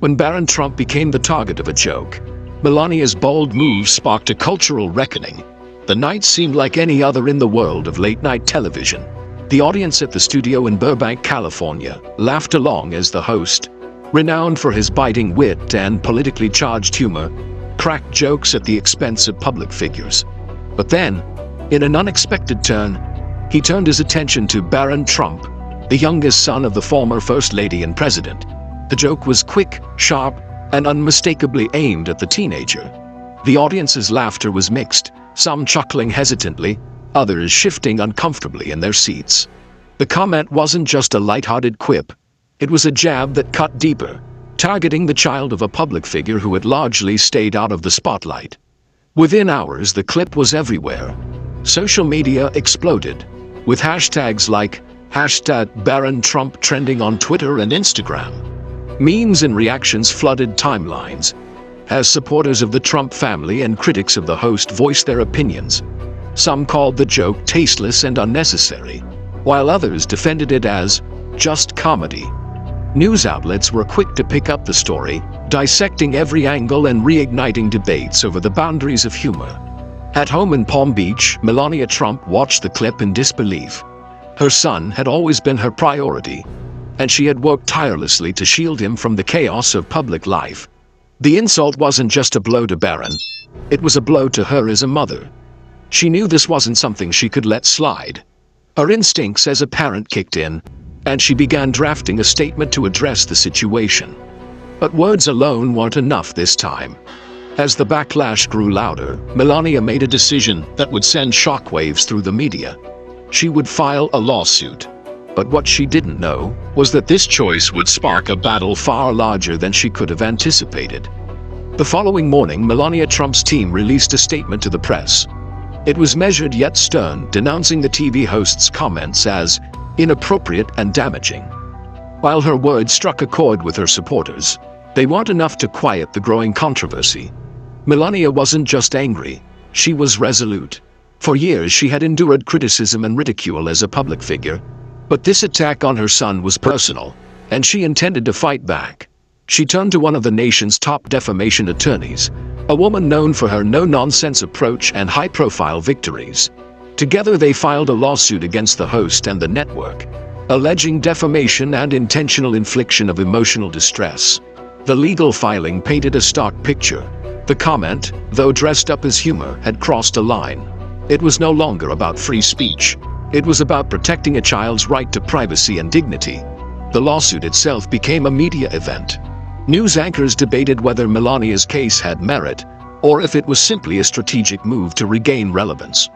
When Barron Trump became the target of a joke, Melania's bold move sparked a cultural reckoning. The night seemed like any other in the world of late-night television. The audience at the studio in Burbank, California, laughed along as the host, renowned for his biting wit and politically charged humor, cracked jokes at the expense of public figures. But then, in an unexpected turn, he turned his attention to Barron Trump, the youngest son of the former First Lady and President. The joke was quick, sharp, and unmistakably aimed at the teenager. The audience's laughter was mixed, some chuckling hesitantly, others shifting uncomfortably in their seats. The comment wasn't just a lighthearted quip. It was a jab that cut deeper, targeting the child of a public figure who had largely stayed out of the spotlight. Within hours, the clip was everywhere. Social media exploded, with hashtags like #Barron Trump trending on Twitter and Instagram. Memes and reactions flooded timelines, as supporters of the Trump family and critics of the host voiced their opinions. Some called the joke tasteless and unnecessary, while others defended it as just comedy. News outlets were quick to pick up the story, dissecting every angle and reigniting debates over the boundaries of humor. At home in Palm Beach, Melania Trump watched the clip in disbelief. Her son had always been her priority, and she had worked tirelessly to shield him from the chaos of public life. The insult wasn't just a blow to Barron, it was a blow to her as a mother. She knew this wasn't something she could let slide. Her instincts as a parent kicked in, and she began drafting a statement to address the situation. But words alone weren't enough this time. As the backlash grew louder, Melania made a decision that would send shockwaves through the media. She would file a lawsuit. But what she didn't know was that this choice would spark a battle far larger than she could have anticipated. The following morning, Melania Trump's team released a statement to the press. It was measured yet stern, denouncing the TV host's comments as inappropriate and damaging. While her words struck a chord with her supporters, they weren't enough to quiet the growing controversy. Melania wasn't just angry, she was resolute. For years she had endured criticism and ridicule as a public figure, but this attack on her son was personal, and she intended to fight back. She turned to one of the nation's top defamation attorneys, a woman known for her no-nonsense approach and high-profile victories. Together they filed a lawsuit against the host and the network, alleging defamation and intentional infliction of emotional distress. The legal filing painted a stark picture. The comment, though dressed up as humor, had crossed a line. It was no longer about free speech. It was about protecting a child's right to privacy and dignity. The lawsuit itself became a media event. News anchors debated whether Melania's case had merit, or if it was simply a strategic move to regain relevance.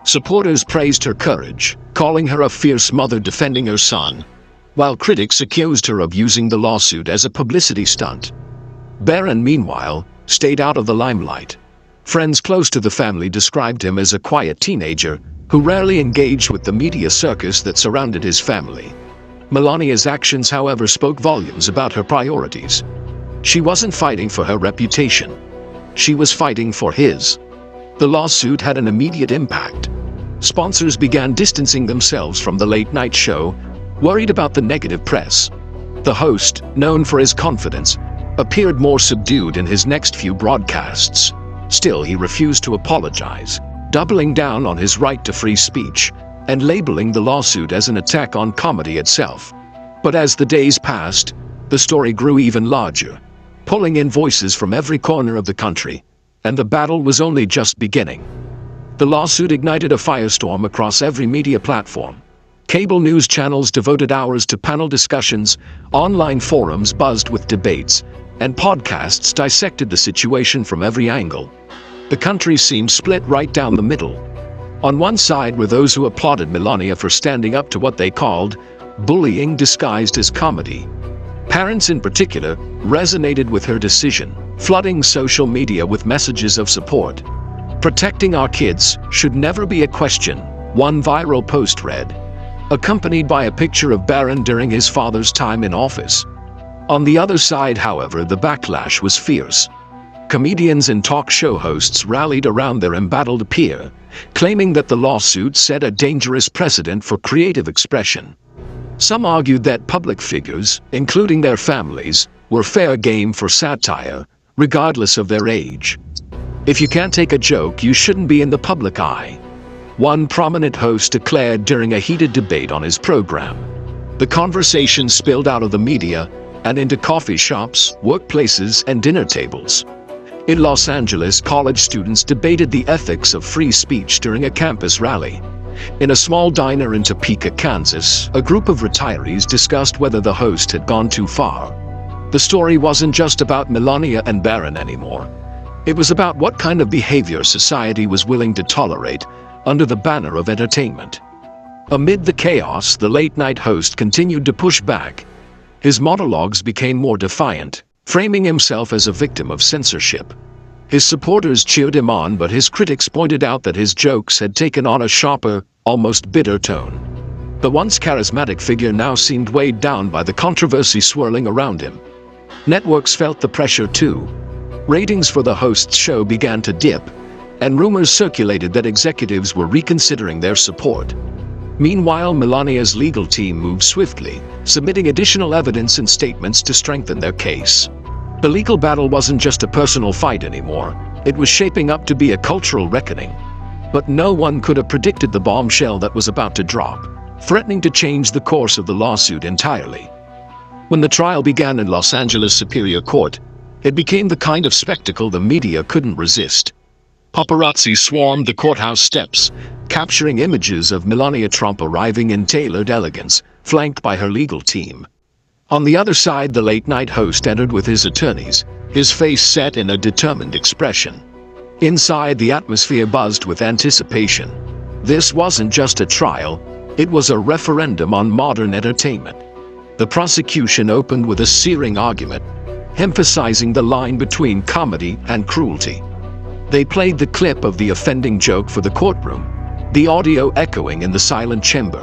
Supporters praised her courage, calling her a fierce mother defending her son, while critics accused her of using the lawsuit as a publicity stunt. Barron, meanwhile, stayed out of the limelight. Friends close to the family described him as a quiet teenager who rarely engaged with the media circus that surrounded his family. Melania's actions, however, spoke volumes about her priorities. She wasn't fighting for her reputation. She was fighting for his. The lawsuit had an immediate impact. Sponsors began distancing themselves from the late-night show, worried about the negative press. The host, known for his confidence, appeared more subdued in his next few broadcasts. Still, he refused to apologize, doubling down on his right to free speech and labeling the lawsuit as an attack on comedy itself. But as the days passed, the story grew even larger, pulling in voices from every corner of the country, and the battle was only just beginning. The lawsuit ignited a firestorm across every media platform. Cable news channels devoted hours to panel discussions, online forums buzzed with debates, and podcasts dissected the situation from every angle. The country seemed split right down the middle. On one side were those who applauded Melania for standing up to what they called bullying disguised as comedy. Parents in particular resonated with her decision, flooding social media with messages of support. Protecting our kids should never be a question, one viral post read, accompanied by a picture of Barron during his father's time in office. On the other side, however, the backlash was fierce. Comedians and talk show hosts rallied around their embattled peer, claiming that the lawsuit set a dangerous precedent for creative expression. Some argued that public figures, including their families, were fair game for satire, regardless of their age. If you can't take a joke, you shouldn't be in the public eye, one prominent host declared during a heated debate on his program. The conversation spilled out of the media and into coffee shops, workplaces, and dinner tables. In Los Angeles, college students debated the ethics of free speech during a campus rally. In a small diner in Topeka, Kansas, a group of retirees discussed whether the host had gone too far. The story wasn't just about Melania and Barron anymore. It was about what kind of behavior society was willing to tolerate under the banner of entertainment. Amid the chaos, the late-night host continued to push back. His monologues became more defiant, framing himself as a victim of censorship. His supporters cheered him on, but his critics pointed out that his jokes had taken on a sharper, almost bitter tone. The once charismatic figure now seemed weighed down by the controversy swirling around him. Networks felt the pressure too. Ratings for the host's show began to dip, and rumors circulated that executives were reconsidering their support. Meanwhile, Melania's legal team moved swiftly, submitting additional evidence and statements to strengthen their case. The legal battle wasn't just a personal fight anymore. It was shaping up to be a cultural reckoning. But no one could have predicted the bombshell that was about to drop, threatening to change the course of the lawsuit entirely. When the trial began in Los Angeles Superior Court, it became the kind of spectacle the media couldn't resist. Paparazzi swarmed the courthouse steps, capturing images of Melania Trump arriving in tailored elegance, flanked by her legal team. On the other side, the late-night host entered with his attorneys, his face set in a determined expression. Inside, the atmosphere buzzed with anticipation. This wasn't just a trial, it was a referendum on modern entertainment. The prosecution opened with a searing argument, emphasizing the line between comedy and cruelty. They played the clip of the offending joke for the courtroom, the audio echoing in the silent chamber.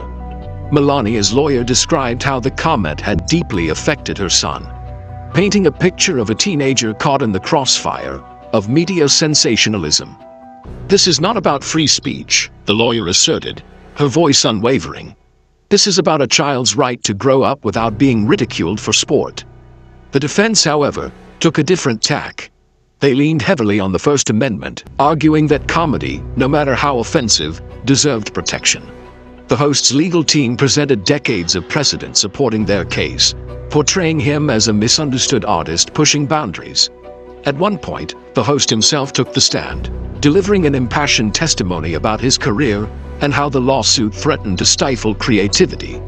Melania's lawyer described how the comment had deeply affected her son, painting a picture of a teenager caught in the crossfire of media sensationalism. "This is not about free speech," the lawyer asserted, her voice unwavering. "This is about a child's right to grow up without being ridiculed for sport." The defense, however, took a different tack. They leaned heavily on the First Amendment, arguing that comedy, no matter how offensive, deserved protection. The host's legal team presented decades of precedent supporting their case, portraying him as a misunderstood artist pushing boundaries. At one point, the host himself took the stand, delivering an impassioned testimony about his career and how the lawsuit threatened to stifle creativity.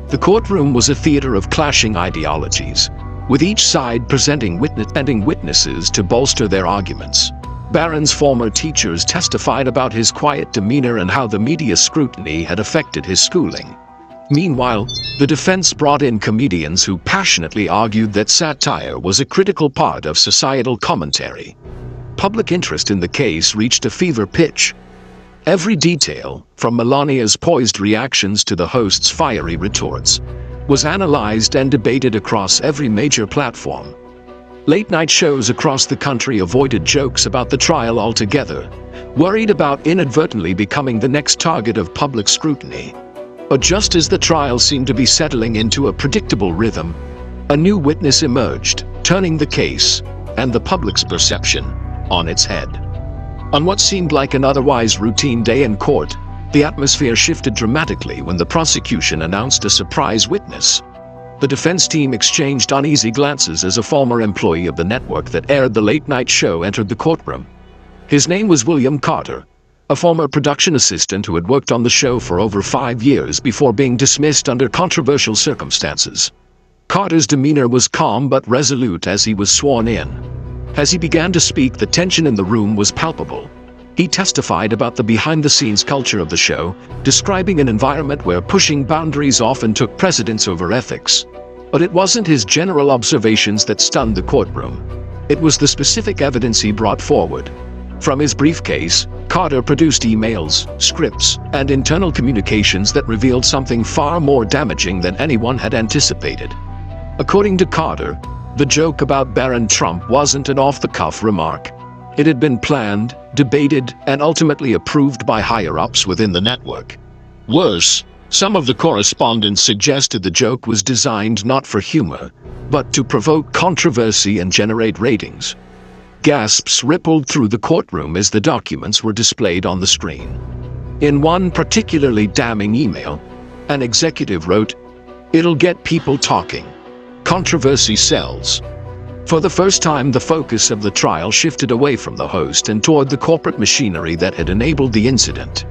The courtroom was a theater of clashing ideologies, with each side presenting witnesses to bolster their arguments. Barron's former teachers testified about his quiet demeanor and how the media scrutiny had affected his schooling. Meanwhile, the defense brought in comedians who passionately argued that satire was a critical part of societal commentary. Public interest in the case reached a fever pitch. Every detail, from Melania's poised reactions to the host's fiery retorts, was analyzed and debated across every major platform. Late-night shows across the country avoided jokes about the trial altogether, worried about inadvertently becoming the next target of public scrutiny. But just as the trial seemed to be settling into a predictable rhythm, a new witness emerged, turning the case, and the public's perception, on its head. On what seemed like an otherwise routine day in court, the atmosphere shifted dramatically when the prosecution announced a surprise witness. The defense team exchanged uneasy glances as a former employee of the network that aired the late-night show entered the courtroom. His name was William Carter, a former production assistant who had worked on the show for over 5 years before being dismissed under controversial circumstances. Carter's demeanor was calm but resolute as he was sworn in. As he began to speak, the tension in the room was palpable. He testified about the behind-the-scenes culture of the show, describing an environment where pushing boundaries often took precedence over ethics. But it wasn't his general observations that stunned the courtroom. It was the specific evidence he brought forward. From his briefcase, Carter produced emails, scripts, and internal communications that revealed something far more damaging than anyone had anticipated. According to Carter, the joke about Barron Trump wasn't an off-the-cuff remark. It had been planned, debated, and ultimately approved by higher-ups within the network. Worse, Some of the correspondents suggested the joke was designed not for humor, but to provoke controversy and generate ratings. Gasps rippled through the courtroom as the documents were displayed on the screen. In one particularly damning email, an executive wrote, "It'll get people talking. Controversy sells." For the first time, the focus of the trial shifted away from the host and toward the corporate machinery that had enabled the incident.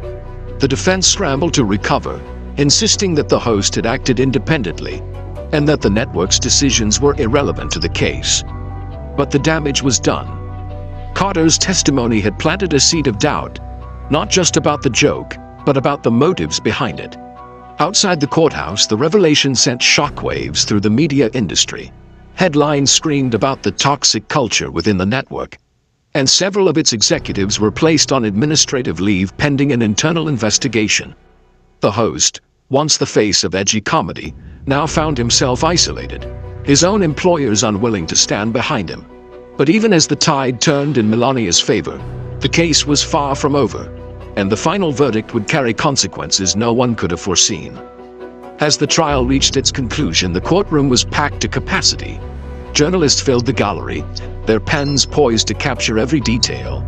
The defense scrambled to recover, insisting that the host had acted independently and that the network's decisions were irrelevant to the case. But the damage was done. Carter's testimony had planted a seed of doubt, not just about the joke, but about the motives behind it. Outside the courthouse, the revelation sent shockwaves through the media industry. Headlines screamed about the toxic culture within the network, and several of its executives were placed on administrative leave pending an internal investigation. The host, once the face of edgy comedy, now found himself isolated, his own employers unwilling to stand behind him. But even as the tide turned in Melania's favor, the case was far from over, and the final verdict would carry consequences no one could have foreseen. As the trial reached its conclusion, the courtroom was packed to capacity. Journalists filled the gallery, their pens poised to capture every detail.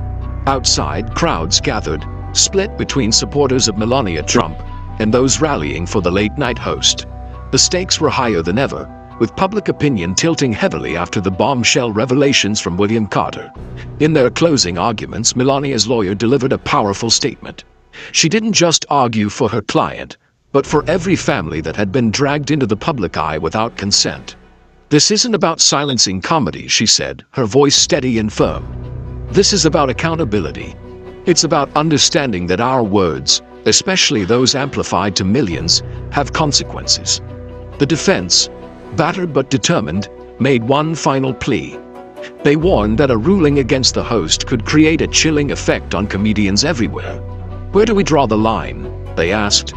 Outside, crowds gathered, split between supporters of Melania Trump and those rallying for the late-night host. The stakes were higher than ever, with public opinion tilting heavily after the bombshell revelations from William Carter. In their closing arguments, Melania's lawyer delivered a powerful statement. She didn't just argue for her client, but for every family that had been dragged into the public eye without consent. "This isn't about silencing comedy," she said, her voice steady and firm. "This is about accountability. It's about understanding that our words, especially those amplified to millions, have consequences." The defense, battered but determined, made one final plea. They warned that a ruling against the host could create a chilling effect on comedians everywhere. "Where do we draw the line?" they asked.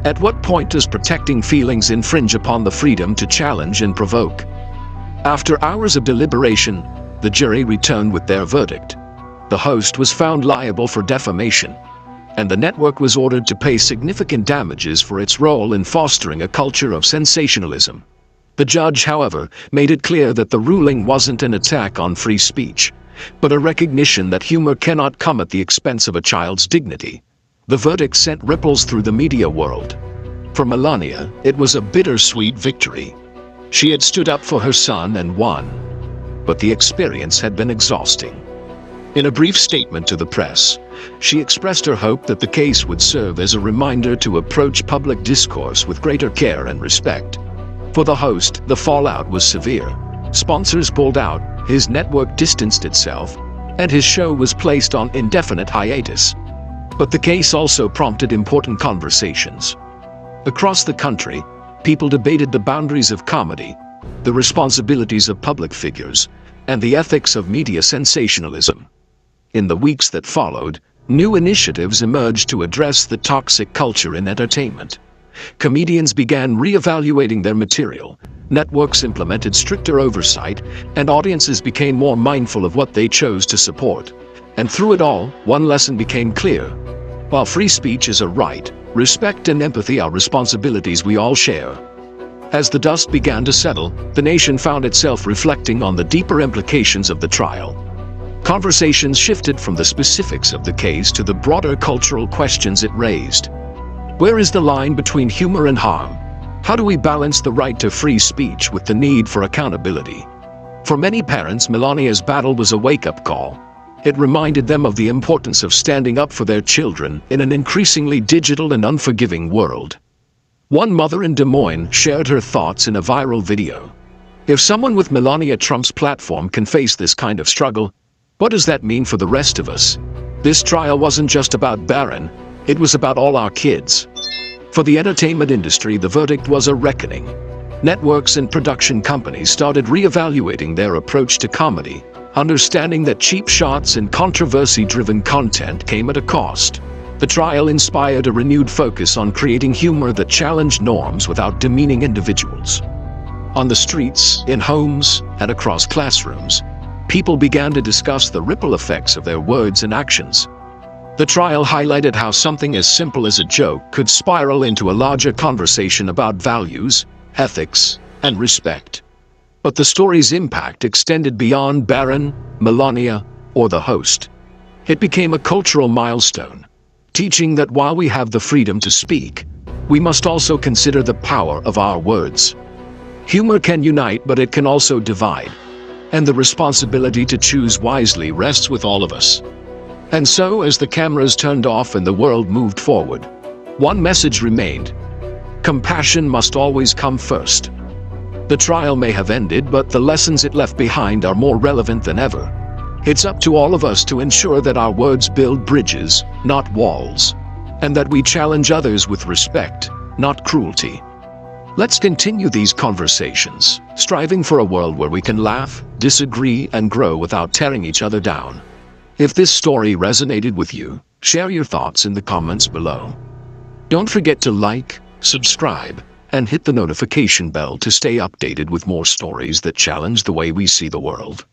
"At what point does protecting feelings infringe upon the freedom to challenge and provoke?" After hours of deliberation, the jury returned with their verdict. The host was found liable for defamation, and the network was ordered to pay significant damages for its role in fostering a culture of sensationalism. The judge, however, made it clear that the ruling wasn't an attack on free speech, but a recognition that humor cannot come at the expense of a child's dignity. The verdict sent ripples through the media world. For Melania, it was a bittersweet victory. She had stood up for her son and won, but the experience had been exhausting. In a brief statement to the press, she expressed her hope that the case would serve as a reminder to approach public discourse with greater care and respect. For the host, the fallout was severe. Sponsors pulled out, his network distanced itself, and his show was placed on indefinite hiatus. But the case also prompted important conversations. Across the country, people debated the boundaries of comedy, the responsibilities of public figures, and the ethics of media sensationalism. In the weeks that followed, new initiatives emerged to address the toxic culture in entertainment. Comedians began re-evaluating their material, networks implemented stricter oversight, and audiences became more mindful of what they chose to support. And through it all, one lesson became clear. While free speech is a right, respect and empathy are responsibilities we all share. As the dust began to settle, the nation found itself reflecting on the deeper implications of the trial. Conversations shifted from the specifics of the case to the broader cultural questions it raised. Where is the line between humor and harm? How do we balance the right to free speech with the need for accountability? For many parents, Melania's battle was a wake-up call. It reminded them of the importance of standing up for their children in an increasingly digital and unforgiving world. One mother in Des Moines shared her thoughts in a viral video. "If someone with Melania Trump's platform can face this kind of struggle, what does that mean for the rest of us? This trial wasn't just about Barron, it was about all our kids." For the entertainment industry, the verdict was a reckoning. Networks and production companies started re-evaluating their approach to comedy, understanding that cheap shots and controversy-driven content came at a cost. The trial inspired a renewed focus on creating humor that challenged norms without demeaning individuals. On the streets, in homes, and across classrooms, people began to discuss the ripple effects of their words and actions. The trial highlighted how something as simple as a joke could spiral into a larger conversation about values, ethics, and respect. But the story's impact extended beyond Barron, Melania, or the host. It became a cultural milestone, teaching that while we have the freedom to speak, we must also consider the power of our words. Humor can unite, but it can also divide, and the responsibility to choose wisely rests with all of us. And so, as the cameras turned off and the world moved forward, one message remained: compassion must always come first. The trial may have ended, but the lessons it left behind are more relevant than ever. It's up to all of us to ensure that our words build bridges, not walls, and that we challenge others with respect, not cruelty. Let's continue these conversations, striving for a world where we can laugh, disagree, and grow without tearing each other down. If this story resonated with you, share your thoughts in the comments below. Don't forget to like, subscribe, and hit the notification bell to stay updated with more stories that challenge the way we see the world.